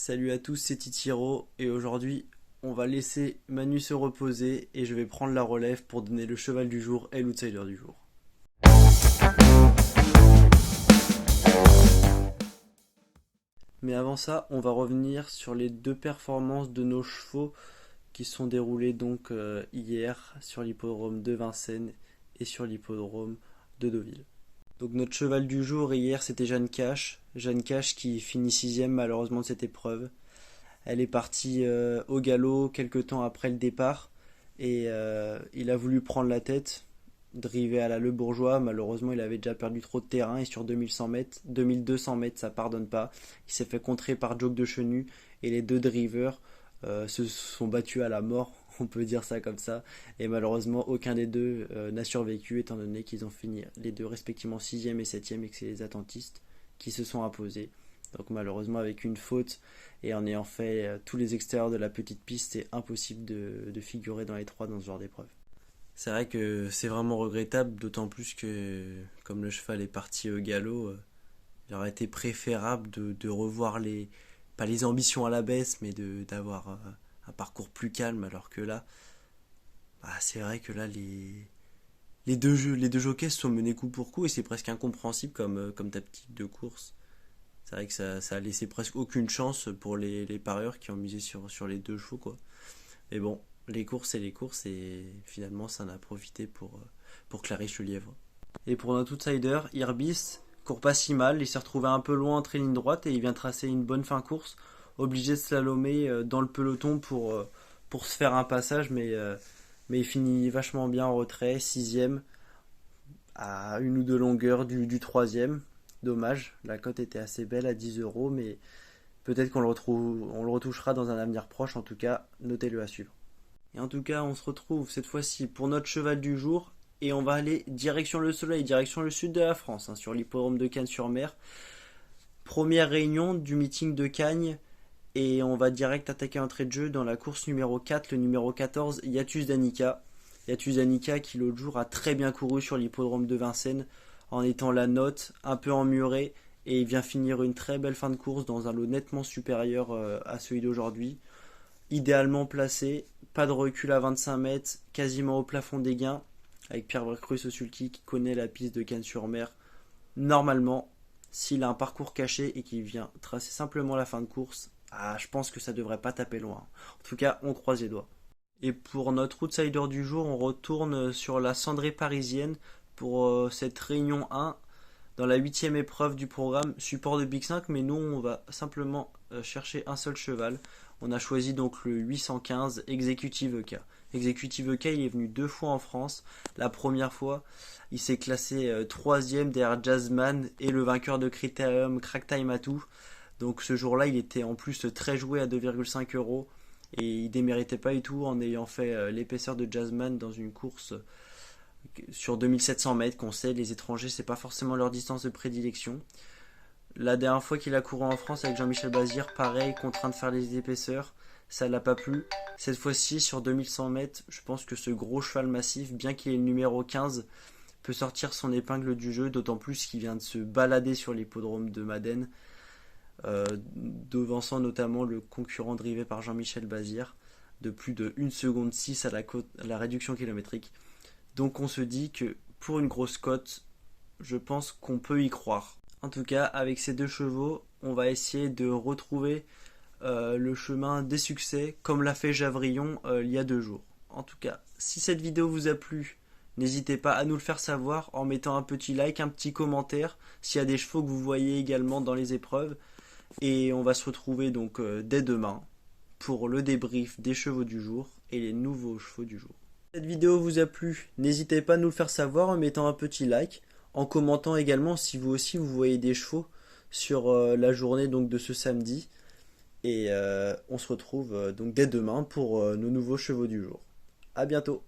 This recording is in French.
Salut à tous, c'est Titiro et aujourd'hui on va laisser Manu se reposer et je vais prendre la relève pour donner le cheval du jour et l'outsider du jour. Mais avant ça, on va revenir sur les deux performances de nos chevaux qui sont déroulées donc hier sur l'hippodrome de Vincennes et sur l'hippodrome de Deauville. Donc notre cheval du jour hier c'était Jeanne Cash. Jeanne Cash qui finit sixième malheureusement de cette épreuve. Elle est partie au galop quelques temps après le départ et il a voulu prendre la tête, driver à la Le Bourgeois. Malheureusement, il avait déjà perdu trop de terrain et sur 2100 mètres, 2200 mètres, ça pardonne pas. Il s'est fait contrer par Joke de Chenu et les deux drivers se sont battus à la mort, on peut dire ça comme ça. Et malheureusement, aucun des deux n'a survécu étant donné qu'ils ont fini les deux respectivement 6e et 7e et que c'est les attentistes qui se sont imposés. Donc malheureusement avec une faute et en ayant fait tous les extérieurs de la petite piste, c'est impossible de figurer dans les trois dans ce genre d'épreuve. C'est vrai que c'est vraiment regrettable, d'autant plus que comme le cheval est parti au galop, il aurait été préférable de revoir pas les ambitions à la baisse, mais d'avoir un parcours plus calme, alors que là, c'est vrai que là les deux jockeys se sont menés coup pour coup et c'est presque incompréhensible comme tactique de course. C'est vrai que ça a laissé presque aucune chance pour les parieurs qui ont misé sur les deux chevaux, quoi. Mais bon, les courses, c'est les courses et finalement ça en a profité pour Clarisse le Lièvre. Et pour notre outsider, Irbis court pas si mal, il s'est retrouvé un peu loin entre ligne droite et il vient tracer une bonne fin course, obligé de slalomer dans le peloton pour se faire un passage, mais il finit vachement bien en retrait, sixième à une ou deux longueurs du troisième. Dommage, la cote était assez belle à 10 €, mais peut-être on le retouchera dans un avenir proche. En tout cas, notez-le à suivre. Et en tout cas, on se retrouve cette fois-ci pour notre cheval du jour. Et on va aller direction le soleil, direction le sud de la France, sur l'hippodrome de Cagnes-sur-Mer. Première réunion du meeting de Cagnes. Et on va direct attaquer entrée de jeu dans la course numéro 4, le numéro 14, Yatus Danica. Yatus Danica qui l'autre jour a très bien couru sur l'hippodrome de Vincennes en étant la note, un peu emmuré, et il vient finir une très belle fin de course dans un lot nettement supérieur à celui d'aujourd'hui. Idéalement placé, pas de recul à 25 mètres, quasiment au plafond des gains, avec Pierre Crus-Sulky qui connaît la piste de Cagnes-sur-Mer. Normalement, s'il a un parcours caché et qu'il vient tracer simplement la fin de course, je pense que ça devrait pas taper loin. En tout cas, on croise les doigts. Et pour notre outsider du jour, on retourne sur la cendrée parisienne pour cette réunion 1 dans la 8e épreuve du programme, support de Big 5, mais nous on va simplement chercher un seul cheval. On a choisi donc le 815 Executive EK. Executive EK, il est venu deux fois en France. La première fois, il s'est classé 3e derrière Jazzman et le vainqueur de Critérium Crack Time Atou. Donc ce jour-là, il était en plus très joué à 2,5 € et il déméritait pas du tout en ayant fait l'épaisseur de Jazzman dans une course sur 2700 mètres, qu'on sait, les étrangers, c'est pas forcément leur distance de prédilection. La dernière fois qu'il a couru en France avec Jean-Michel Bazir, pareil, contraint de faire les épaisseurs, ça l'a pas plu. Cette fois-ci, sur 2100 mètres, je pense que ce gros cheval massif, bien qu'il ait le numéro 15, peut sortir son épingle du jeu, d'autant plus qu'il vient de se balader sur l'hippodrome de Madène, devançant notamment le concurrent drivé par Jean-Michel Bazir, de plus de 1 seconde 6 à la réduction kilométrique. Donc on se dit que pour une grosse cote, je pense qu'on peut y croire. En tout cas, avec ces deux chevaux, on va essayer de retrouver le chemin des succès, comme l'a fait Javrillon il y a 2 jours. En tout cas, si cette vidéo vous a plu, n'hésitez pas à nous le faire savoir en mettant un petit like, un petit commentaire, s'il y a des chevaux que vous voyez également dans les épreuves. Et on va se retrouver donc dès demain pour le débrief des chevaux du jour et les nouveaux chevaux du jour. Si cette vidéo vous a plu, n'hésitez pas à nous le faire savoir en mettant un petit like, en commentant également si vous aussi vous voyez des chevaux sur la journée donc de ce samedi. Et on se retrouve donc dès demain pour nos nouveaux chevaux du jour. A bientôt.